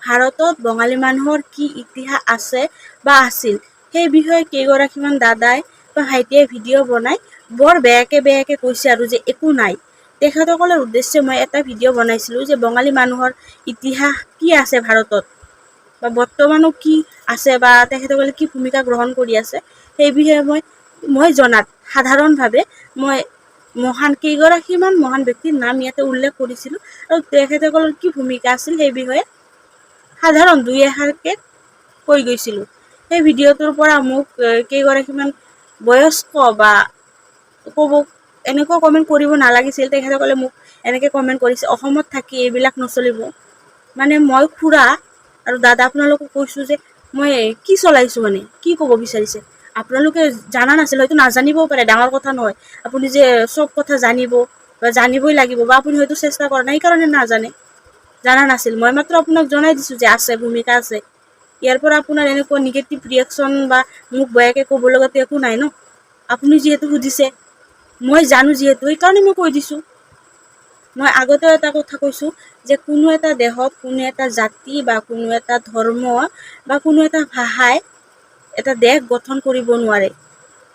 ভাৰতত বঙালী মানুহৰ কি ইতিহাস আছে বা আছিল সেই বিষয়ে কেইগৰাকীমান দাদাই বা ভাইটিয়ে ভিডিঅ' বনাই বৰ বেয়াকে কৈছে আৰু যে একো নাই। তেখেতসকলৰ উদ্দেশ্যে মই এটা ভিডিঅ' বনাইছিলোঁ যে বঙালী মানুহৰ ইতিহাস কি আছে ভাৰতত বা বৰ্তমানো কি আছে বা তেখেতসকলে কি ভূমিকা গ্ৰহণ কৰি আছে সেই বিষয়ে মই জনাত সাধাৰণভাৱে মই কেইগৰাকীমান মহান ব্যক্তিৰ নাম ইয়াতে উল্লেখ কৰিছিলোঁ আৰু তেখেতসকলৰ কি ভূমিকা আছিল সেই বিষয়ে সাধাৰণ দুই এষাৰকে কৈ গৈছিলোঁ। সেই ভিডিঅ'টোৰ পৰা মোক কেইগৰাকীমান বয়স্ক বা এনেকুৱা কমেণ্ট কৰিব নালাগিছিল, তেখেতসকলে মোক এনেকৈ কমেণ্ট কৰিছে অসমত থাকি এইবিলাক নচলিব। মানে মই খুৰা আৰু দাদা আপোনালোকক কৈছোঁ যে মই কি চলাইছোঁ, মানে কি ক'ব বিচাৰিছে আপোনালোকে জানা নাছিল, হয়তো নাজানিবও পাৰে, ডাঙৰ কথা নহয়। আপুনি যে চব কথা জানিব বা জানিবই লাগিব বা আপুনি হয়তো চেষ্টা কৰা নাই সেইকাৰণে নাজানে, জানা নাছিল। মই মাত্ৰ আপোনাক জনাই দিছোঁ যে আছে, ভূমিকা আছে। ইয়াৰ পৰা আপোনাৰ এনেকুৱা নিগেটিভ ৰিয়েকশ্যন বা মোক বেয়াকৈ ক'ব লগাটো একো নাই ন। আপুনি যিহেতু সুধিছে, মই জানো যিহেতু সেইকাৰণে মই কৈ দিছোঁ। মই আগতেও এটা কথা কৈছোঁ যে কোনো এটা দেশত কোনো এটা জাতি বা কোনো এটা ধৰ্ম বা কোনো এটা ভাষাই এটা দেশ গঠন কৰিব নোৱাৰে।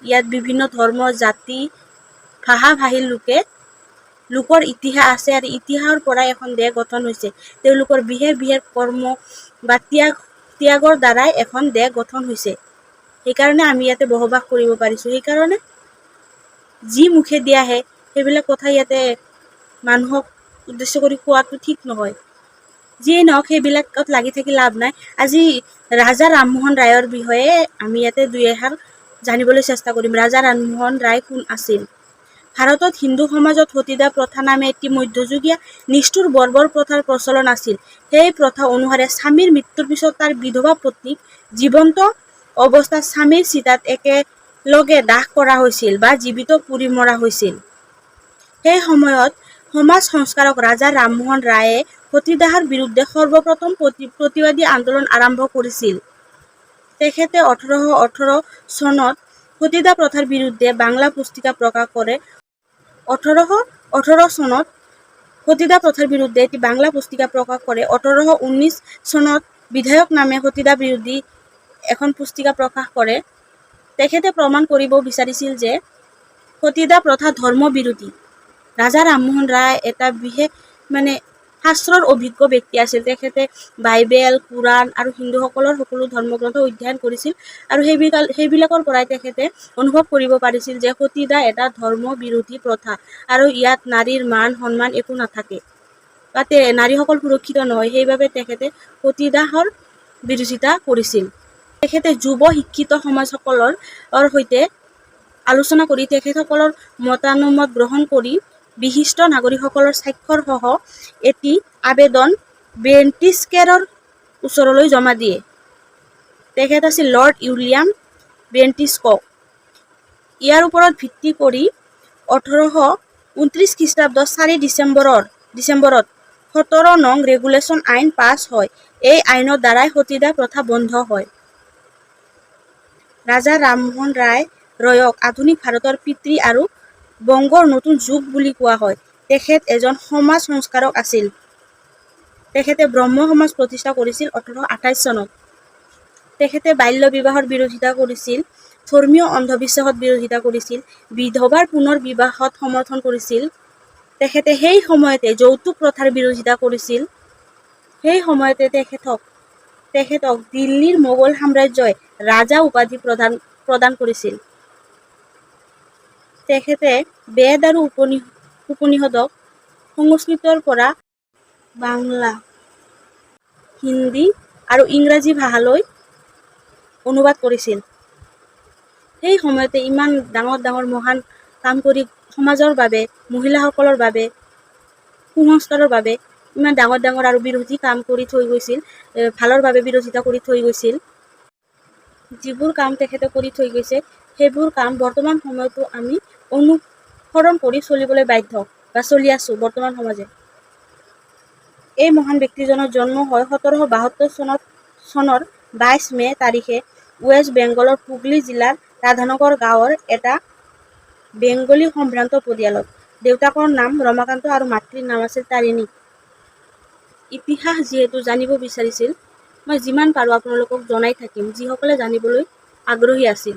ইয়াত বিভিন্ন ধৰ্ম, জাতি, ভাষা-ভাষীৰ লোকৰ ইতিহাস আছে আৰু ইতিহাসৰ পৰা এখন দেশ গঠন হৈছে। তেওঁলোকৰ বিশেষ কৰ্ম বা ত্যাগৰ দ্বাৰাই এখন দেশ গঠন হৈছে। সেইকাৰণে আমি ইয়াতে বসবাস কৰিব পাৰিছোঁ। সেইকাৰণে যি মুখেদি আহে সেইবিলাক কথা ইয়াতে মানুহক উদ্দেশ্য কৰি কোৱাটো ঠিক নহয়। যিয়ে নহওক সেইবিলাকত লাগি থাকি লাভ নাই। আজি ৰাজা ৰামমোহন ৰায়ৰ বিষয়ে আমি ইয়াতে দুই এষাৰ জানিবলৈ চেষ্টা কৰিম। ৰাজা ৰামমোহন ৰায় কোন আছিল? ভাৰতত হিন্দু সমাজত সতীদাহ প্ৰথা নামে এটি মধ্যযুগীয় নিষ্ঠুৰ বৰ্বৰ প্ৰথাৰ প্ৰচলন আছিল। সেই প্ৰথা অনুসাৰে স্বামীৰ মৃত্যুৰ পিছত তাৰ বিধৱা পত্নীক জীৱন্ত অৱস্থাত স্বামীৰ চিতাত একেলগে দাহ কৰা হৈছিল বা জীৱিত পুৰি মৰা হৈছিল। সেই সময়ত সমাজ সংস্কাৰক ৰাজা ৰামমোহন ৰায়ে সতীদাহৰ বিৰুদ্ধে সৰ্বপ্ৰথম প্ৰতিবাদী আন্দোলন আৰম্ভ কৰিছিল। তেখেতে 1818 চনত সতীদাহ প্ৰথাৰ বিৰুদ্ধে বাংলা পুস্তিকা প্ৰকাশ কৰে। 1818 চনত সতীদাহ প্ৰথাৰ বিৰুদ্ধে এটি বাংলা পুস্তিকা প্ৰকাশ কৰে। 1819 চনত বিধায়ক নামে সতীদাহ বিৰোধী এখন পুস্তিকা প্ৰকাশ কৰে। তেখেতে প্ৰমাণ কৰিব বিচাৰিছিল যে সতীদাহ প্ৰথা ধৰ্ম বিৰোধী। ৰাজা ৰামমোহন ৰায় এটা বিশেষ শাস্ত্ৰৰ অভিজ্ঞ ব্যক্তি আছিল। তেখেতে বাইবেল, কোৰাণ আৰু হিন্দুসকলৰ সকলো ধৰ্মগ্ৰন্থ অধ্যয়ন কৰিছিল আৰু সেইবিলাকৰ পৰাই তেখেতে অনুভৱ কৰিব পাৰিছিল যে সতীদাহ এটা ধৰ্ম বিৰোধী প্ৰথা আৰু ইয়াত নাৰীৰ মান সন্মান একো নাথাকে বা নাৰীসকল সুৰক্ষিত নহয়। সেইবাবে তেখেতে সতীদাহৰ বিৰোধিতা কৰিছিল। তেখেতে যুৱ শিক্ষিত সমাজসকলৰ সৈতে আলোচনা কৰি তেখেতসকলৰ মতানুমত গ্ৰহণ কৰি বিশিষ্ট নাগৰিকসকলৰ স্বাক্ষৰ সহ এটি আবেদন ব্ৰিটিছকাৰৰ ওচৰলৈ জমা দিয়ে। তেখেত আছিল লৰ্ড উইলিয়াম বেণ্টিস্কক। ইয়াৰ ওপৰত ভিত্তি কৰি 1829 খ্ৰীষ্টাব্দৰ 4 ডিচেম্বৰত 17 নং ৰেগুলেশ্যন আইন পাছ হয়। এই আইনৰ দ্বাৰাই সতীদাহ প্ৰথা বন্ধ হয়। ৰাজা ৰামমোহন ৰয়ক আধুনিক ভাৰতৰ পিতৃ আৰু বংগৰ নতুন যুগ বুলি কোৱা হয়। তেখেত এজন সমাজ সংস্কাৰক আছিল। তেখেতে ব্ৰহ্ম সমাজ প্ৰতিষ্ঠা কৰিছিল 1828 চনত। তেখেতে বাল্য বিবাহৰ বিৰোধিতা কৰিছিল, ধৰ্মীয় অন্ধবিশ্বাসত বিৰোধিতা কৰিছিল, বিধৱাৰ পুনৰ বিবাহত সমৰ্থন কৰিছিল। তেখেতে সেই সময়তে যৌতুক প্ৰথাৰ বিৰোধিতা কৰিছিল। সেই সময়তে তেখেতক দিল্লীৰ মোগল সাম্ৰাজ্যই ৰাজা উপাধি প্ৰদান কৰিছিল। তেখেতে বেদ আৰু উপনিষদক সংস্কৃতৰ পৰা বাংলা, হিন্দী আৰু ইংৰাজী ভাষালৈ অনুবাদ কৰিছিল। সেই সময়তে ইমান ডাঙৰ মহান কাম কৰি সমাজৰ বাবে, মহিলাসকলৰ বাবে, কুসংস্কাৰৰ বাবে ইমান ডাঙৰ আৰু বিৰোধী কাম কৰি থৈ গৈছিল, ভালৰ বাবে বিৰোধিতা কৰি থৈ গৈছিল। যিবোৰ কাম তেখেতে কৰি থৈ গৈছে সেইবোৰ কাম বৰ্তমান সময়তো আমি অনুসৰণ কৰি চলিবলৈ বাধ্য বা চলি আছোঁ বৰ্তমান সমাজে। এই মহান ব্যক্তিজনৰ জন্ম হয় 1772 চনৰ 22 মে তাৰিখে ৱেষ্ট বেংগলৰ হুগলী জিলাৰ ৰাধানগৰ গাঁৱৰ এটা বেংগলী সম্ভ্ৰান্ত পৰিয়ালত। দেউতাকৰ নাম ৰমাকান্ত আৰু মাতৃৰ নাম আছিল তাৰিণী। ইতিহাস যিহেতু জানিব বিচাৰিছিল, মই যিমান পাৰোঁ আপোনালোকক জনাই থাকিম, যিসকলে জানিবলৈ আগ্ৰহী আছিল।